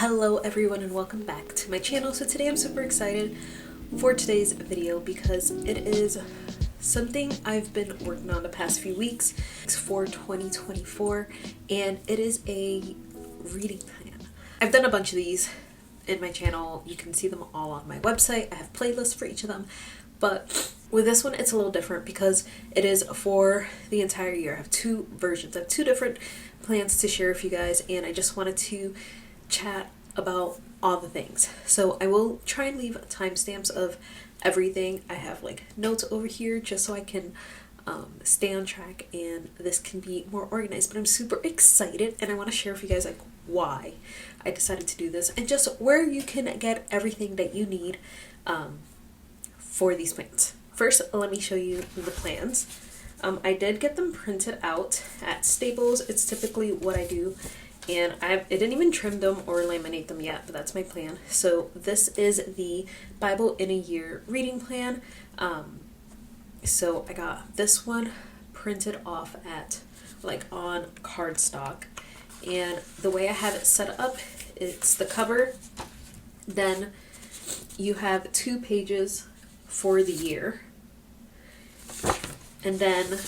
Hello everyone and welcome back to my channel. So today I'm super excited for today's video because it is something I've been working on the past few weeks for 2024, and it is a reading plan. I've done a bunch of these in my channel. You can see them all on my website. I have playlists for each of them, but with this one it's a little different because it is for the entire year. I have two versions. I have two different plans to share with you guys, and I just wanted to chat about all the things. So I will try and leave timestamps of everything. I have like notes over here just so I can stay on track and this can be more organized. But I'm super excited and I want to share with you guys like why I decided to do this and just where you can get everything that you need for these plans. First, let me show you the plans. I did get them printed out at Staples. It's typically what I do. And I didn't even trim them or laminate them yet, but that's my plan. So this is the Bible in a Year reading plan. So I got this one printed off at on cardstock. And the way I have it set up, it's the cover. Then you have 2 pages for the year. And then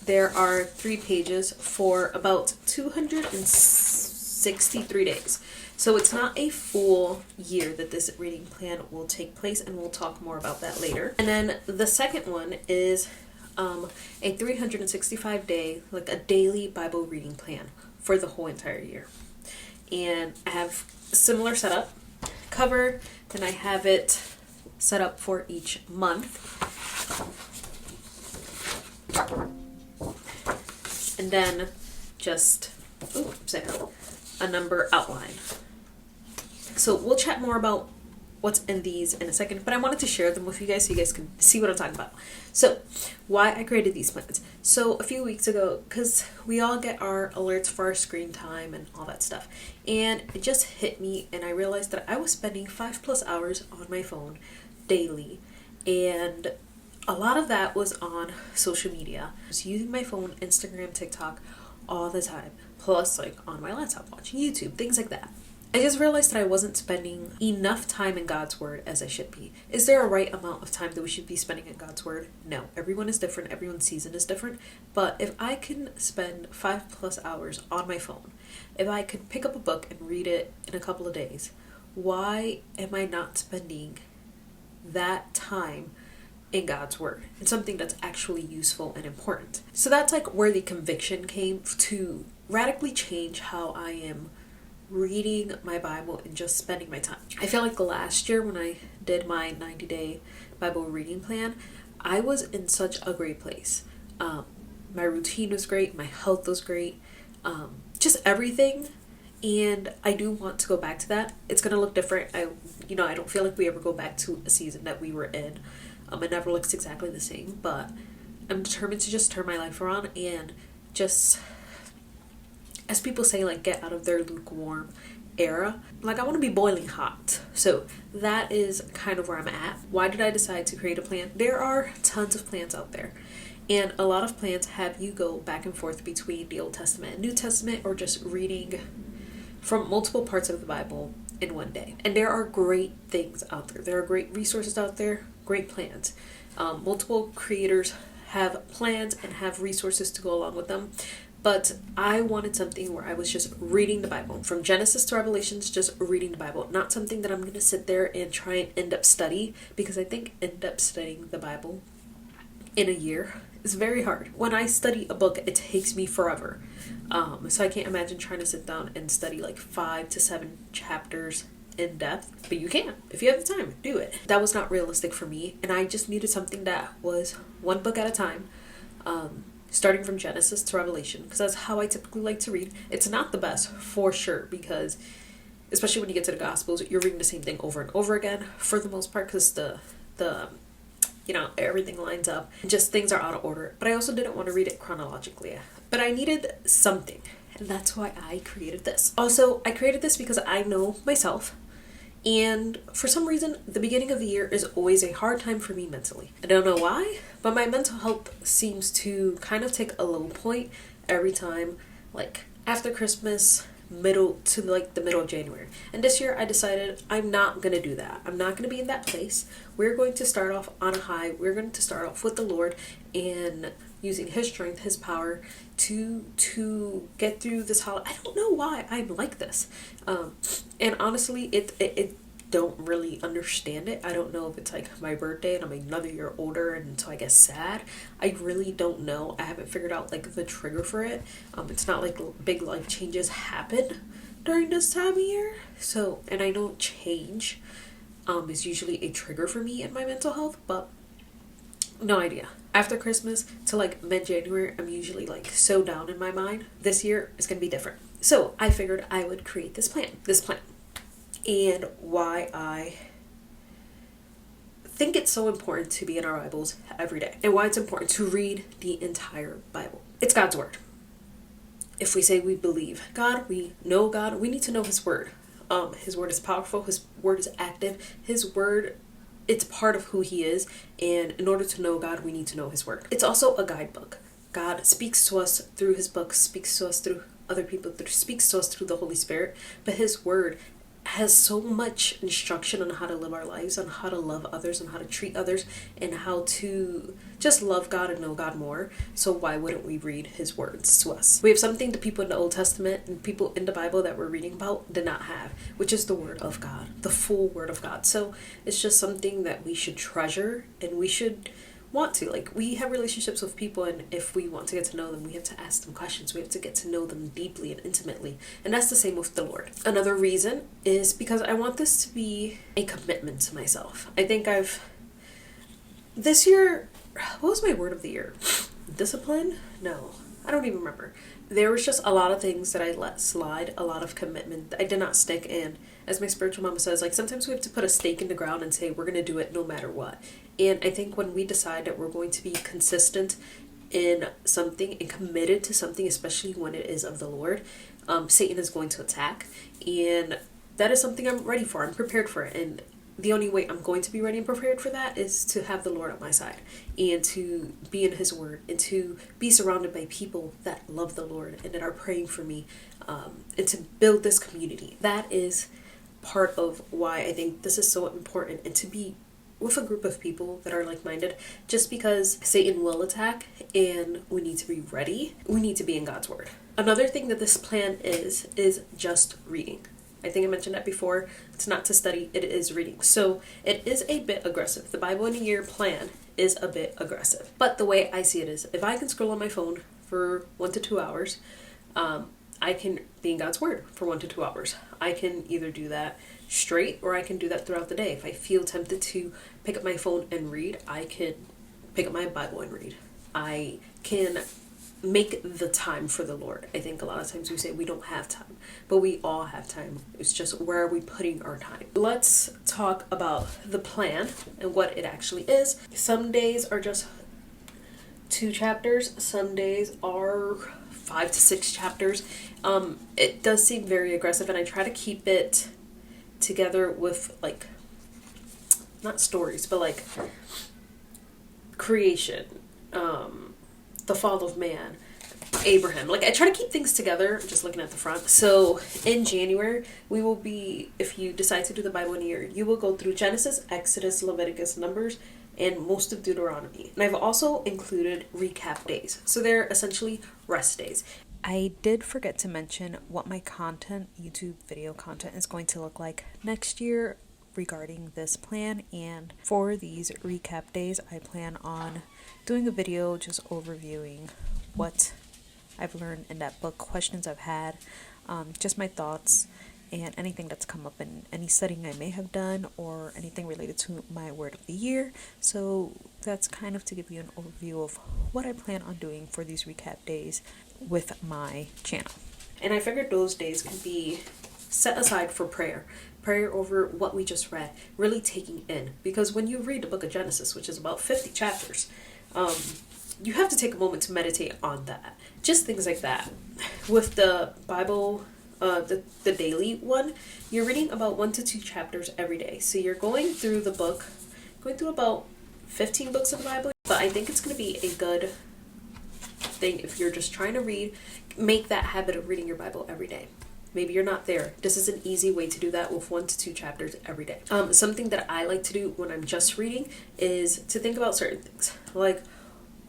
there are 3 pages for about 263 days. So it's not a full year that this reading plan will take place, and we'll talk more about that later. And then the second one is a 365-day, like a daily Bible reading plan for the whole entire year. And I have a similar setup, cover, then I have it set up for each month. And then just a number outline. So we'll chat more about what's in these in a second, but I wanted to share them with you guys so you guys can see what I'm talking about. So why I created these plans. So a few weeks ago, because we all get our alerts for our screen time and all that stuff, and it just hit me and I realized that I was spending 5+ hours on my phone daily, and a lot of that was on social media. I was using my phone, Instagram, TikTok all the time. Plus on my laptop watching YouTube, things like that. I just realized that I wasn't spending enough time in God's Word as I should be. Is there a right amount of time that we should be spending in God's Word? No. Everyone is different. Everyone's season is different. But if I can spend 5+ hours on my phone, if I could pick up a book and read it in a couple of days, why am I not spending that time in God's Word? It's something that's actually useful and important. So that's where the conviction came to radically change how I am reading my Bible and just spending my time. I feel like last year when I did my 90-day Bible reading plan, I was in such a great place. My routine was great, my health was great, just everything. And I do want to go back to that. It's gonna look different. I don't feel like we ever go back to a season that we were in. It never looks exactly the same, but I'm determined to just turn my life around and just, as people say, get out of their lukewarm era. I want to be boiling hot. So that is kind of where I'm at. Why did I decide to create a plan? There are tons of plans out there, and a lot of plans have you go back and forth between the Old Testament and New Testament, or just reading from multiple parts of the Bible in one day. And there are great things out there. There are great resources out there, great plans. Multiple creators have plans and have resources to go along with them. But I wanted something where I was just reading the Bible. From Genesis to Revelations, just reading the Bible. Not something that I'm going to sit there and try and end up study, because I think end up studying the Bible in a year is very hard. When I study a book, it takes me forever. So I can't imagine trying to sit down and study 5 to 7 chapters in depth, but you can. If you have the time, do it. That was not realistic for me, and I just needed something that was one book at a time, starting from Genesis to Revelation, because that's how I typically like to read. It's not the best, for sure, because especially when you get to the Gospels, you're reading the same thing over and over again, for the most part, because the everything lines up, just things are out of order. But I also didn't want to read it chronologically, but I needed something, and that's why I created this. Also, I created this because I know myself, and for some reason, the beginning of the year is always a hard time for me mentally. I don't know why, but my mental health seems to kind of take a low point every time, after Christmas, middle to like the middle of January. And this year I decided I'm not going to do that. I'm not going to be in that place. We're going to start off on a high. We're going to start off with the Lord and using his strength, his power to get through this holiday. I don't know why I'm like this. And honestly, it don't really understand it. I don't know if it's like my birthday and I'm another year older and so I get sad. I really don't know. I haven't figured out like the trigger for it. It's not like big life changes happen during this time of year. So, and I know change is usually a trigger for me in my mental health, but no idea. After Christmas to like mid-January, I'm usually like so down in my mind. This year is going to be different. So I figured I would create this plan. And why I think it's so important to be in our Bibles every day. And why it's important to read the entire Bible. It's God's Word. If we say we believe God, we know God, we need to know His Word. His Word is powerful. His Word is active. His Word, it's part of who He is. And in order to know God, we need to know His Word. It's also a guidebook. God speaks to us through His books, speaks to us through other people, speaks to us through the Holy Spirit. But His Word has so much instruction on how to live our lives, on how to love others, and how to treat others, and how to just love God and know God more. So why wouldn't we read His words to us? We have something the people in the Old Testament and people in the Bible that we're reading about did not have, which is the Word of God, the full Word of God. So it's just something that we should treasure and we should want to. Like, we have relationships with people, and if we want to get to know them, we have to ask them questions. We have to get to know them deeply and intimately. And that's the same with the Lord. Another reason is because I want this to be a commitment to myself. I think this year, what was my word of the year? Discipline? No, I don't even remember. There was just a lot of things that I let slide, a lot of commitment that I did not stick in. As my spiritual mama says, like, sometimes we have to put a stake in the ground and say we're going to do it no matter what. And I think when we decide that we're going to be consistent in something and committed to something, especially when it is of the Lord, Satan is going to attack. And that is something I'm ready for. I'm prepared for it. And the only way I'm going to be ready and prepared for that is to have the Lord on my side and to be in His Word and to be surrounded by people that love the Lord and that are praying for me, and to build this community. That is part of why I think this is so important, and to be with a group of people that are like-minded, just because Satan will attack and we need to be ready. We need to be in God's Word. Another thing that this plan is just reading. I think I mentioned that before. It's not to study, it is reading. So it is a bit aggressive. The Bible in a Year plan is a bit aggressive. But the way I see it is, if I can scroll on my phone for 1 to 2 hours, I can be in God's Word for 1 to 2 hours. I can either do that straight or I can do that throughout the day. If I feel tempted to pick up my phone and read, I can pick up my Bible and read. I can make the time for the Lord. I think a lot of times we say we don't have time, but we all have time. It's just, where are we putting our time? Let's talk about the plan and what it actually is. Some days are just 2 chapters. Some days are 5 to 6 chapters. It does seem very aggressive, and I try to keep it together with, like, not stories, but like creation, the fall of man, Abraham. Like, I try to keep things together, just looking at the front. So in January, we will be, if you decide to do the Bible in a year, you will go through Genesis, Exodus, Leviticus, Numbers, and most of Deuteronomy. And I've also included recap days. So they're essentially rest days. I did forget to mention what my YouTube video content is going to look like next year regarding this plan. And for these recap days, I plan on doing a video just overviewing what I've learned in that book, questions I've had, just my thoughts, and anything that's come up in any studying I may have done, or anything related to my word of the year. So that's kind of to give you an overview of what I plan on doing for these recap days with my channel. And I figured those days can be set aside for prayer over what we just read, really taking in. Because when you read the book of Genesis, which is about 50 chapters, you have to take a moment to meditate on that. Just things like that. With the Bible, the daily one, you're reading about 1 to 2 chapters every day. So you're going through the book, going through about 15 books of the Bible. But I think it's going to be a good thing if you're just trying to read, make that habit of reading your Bible every day. Maybe you're not there. This is an easy way to do that with 1 to 2 chapters every day. Something that I like to do when I'm just reading is to think about certain things. Like,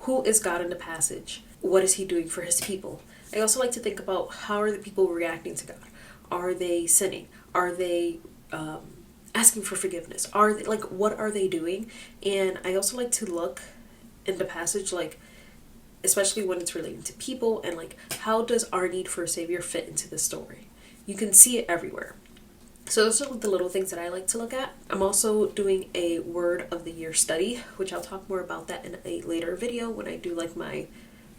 who is God in the passage? What is he doing for his people? I also like to think about, how are the people reacting to God? Are they sinning? Are they asking for forgiveness? Are they, like, what are they doing? And I also like to look in the passage, like, especially when it's relating to people, and like, how does our need for a savior fit into the story? You can see it everywhere. So those are the little things that I like to look at. I'm also doing a word of the year study, which I'll talk more about that in a later video when I do like my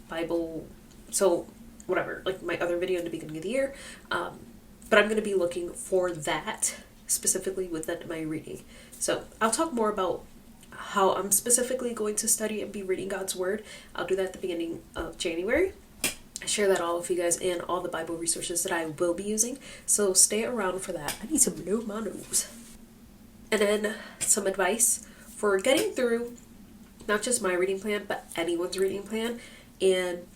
Bible, so whatever, like my other video in the beginning of the year. But I'm going to be looking for that specifically within my reading. So I'll talk more about how I'm specifically going to study and be reading God's word. I'll do that at the beginning of January. I share that all with you guys and all the Bible resources that I will be using. So stay around for that. I need to blow my nose. And then some advice for getting through not just my reading plan, but anyone's reading plan. And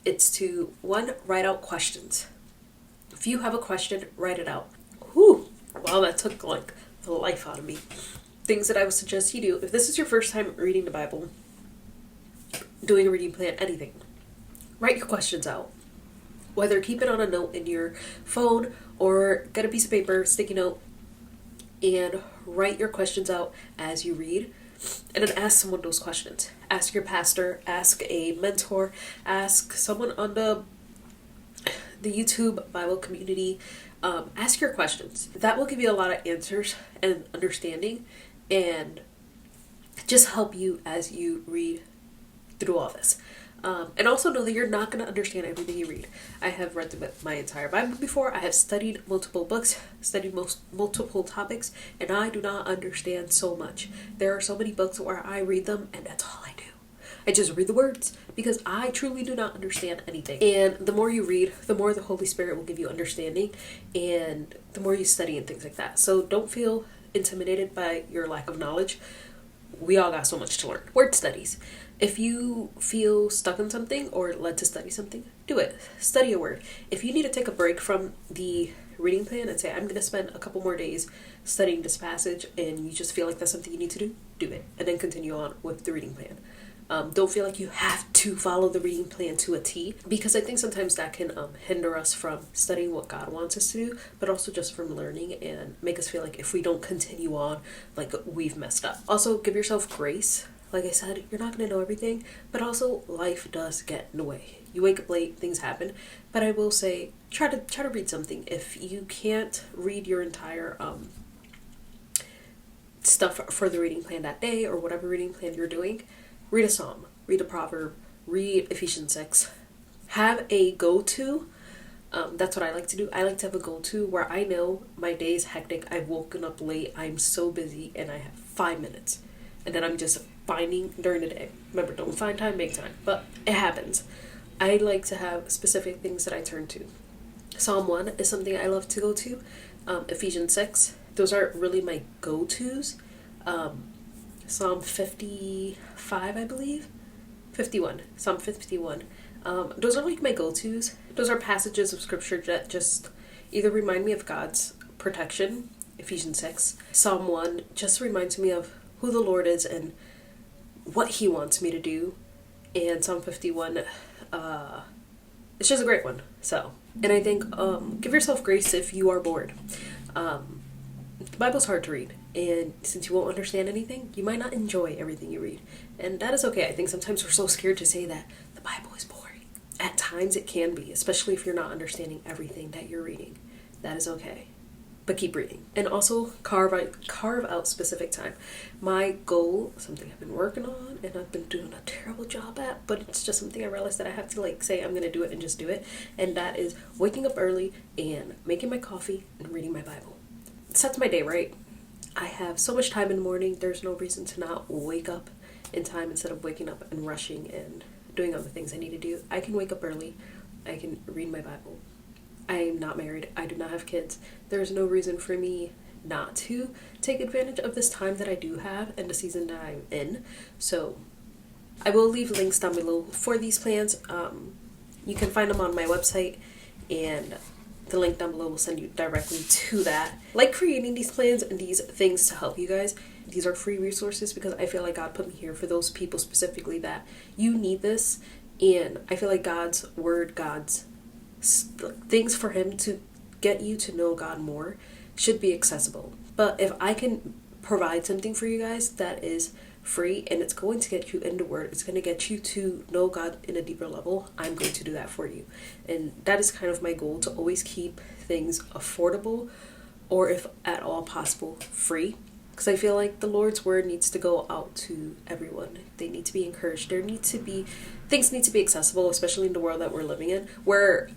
it's to, 1, write out questions. If you have a question, write it out. Whew. Wow, that took like the life out of me. Things that I would suggest you do. If this is your first time reading the Bible, doing a reading plan, anything, write your questions out. Whether keep it on a note in your phone or get a piece of paper, sticky note, and write your questions out as you read. And then ask someone those questions. Ask your pastor, ask a mentor, ask someone on the YouTube Bible community. Ask your questions. That will give you a lot of answers and understanding, and just help you as you read through all this. And also know that you're not going to understand everything you read. I have read my entire Bible before. I have studied multiple books, studied multiple topics, and I do not understand so much. There are so many books where I read them and that's all I do. I just read the words because I truly do not understand anything. And the more you read, the more the Holy Spirit will give you understanding, and the more you study and things like that. So don't feel intimidated by your lack of knowledge. We all got so much to learn. Word studies. If you feel stuck on something or led to study something, do it. Study a word. If you need to take a break from the reading plan and say, I'm going to spend a couple more days studying this passage, and you just feel like that's something you need to do, do it. And then continue on with the reading plan. Don't feel like you have to follow the reading plan to a T, because I think sometimes that can hinder us from studying what God wants us to do, but also just from learning, and make us feel like if we don't continue on, like we've messed up. Also, give yourself grace. Like I said, you're not going to know everything, but also life does get in the way. You wake up late, things happen, but I will say, try to read something. If you can't read your entire stuff for the reading plan that day, or whatever reading plan you're doing, read a psalm, read a proverb, read Ephesians 6. Have a go-to. That's what I like to do. I like to have a go-to where I know my day is hectic. I've woken up late. I'm so busy and I have 5 minutes. And then I'm just finding during the day. Remember, don't find time, make time. But it happens. I like to have specific things that I turn to. Psalm 1 is something I love to go to. Ephesians 6. Those are really my go-tos. Psalm 55, I believe. 51. Psalm 51. Those are like my go-tos. Those are passages of scripture that just either remind me of God's protection, Ephesians 6. Psalm 1 just reminds me of who the Lord is and what he wants me to do. And Psalm 51, it's just a great one. So, and I think, give yourself grace if you are bored. The Bible's hard to read, and since you won't understand anything, you might not enjoy everything you read. And that is okay. I think sometimes we're so scared to say that the Bible is boring. At times it can be, especially if you're not understanding everything that you're reading. That is okay. But keep reading. And also carve out specific time. My goal, something I've been working on and I've been doing a terrible job at, but it's just something I realized that I have to say I'm going to do it and just do it. And that is waking up early and making my coffee and reading my Bible. It sets my day right. I have so much time in the morning. There's no reason to not wake up in time instead of waking up and rushing and doing other things I need to do. I can wake up early. I can read my Bible. I am not married. I do not have kids. There's no reason for me not to take advantage of this time that I do have and the season that I'm in. So I will leave links down below for these plans. You can find them on my website, and The link down below will send you directly to that. Like creating these plans and these things to help you guys. These are free resources because I feel like God put me here for those people specifically that you need this. And I feel like God's word, God's things for him to get you to know God more should be accessible. But if I can provide something for you guys that is free and it's going to get you into word, it's going to get you to know God in a deeper level, I'm going to do that for you. And that is kind of my goal, to always keep things affordable, or if at all possible, free. Because I feel like the Lord's word needs to go out to everyone. They need to be encouraged. Things need to be accessible, especially in the world that we're living in, where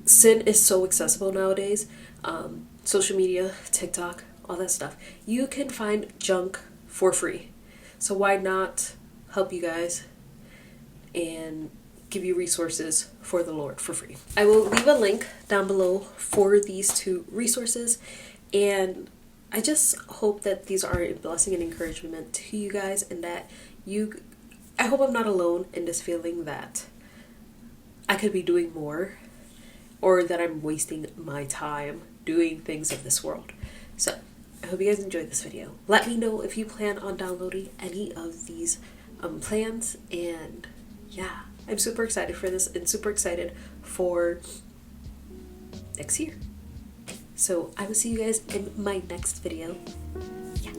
sin is so accessible nowadays. Social media, TikTok, all that stuff. You can find junk for free. So why not help you guys and give you resources for the Lord for free? I will leave a link down below for these 2 resources, and I just hope that these are a blessing and encouragement to you guys, and that I hope I'm not alone in this feeling that I could be doing more, or that I'm wasting my time doing things of this world. So I hope you guys enjoyed this video. Let me know if you plan on downloading any of these plans, and yeah, I'm super excited for this and super excited for next year. So I will see you guys in my next video. Yeah.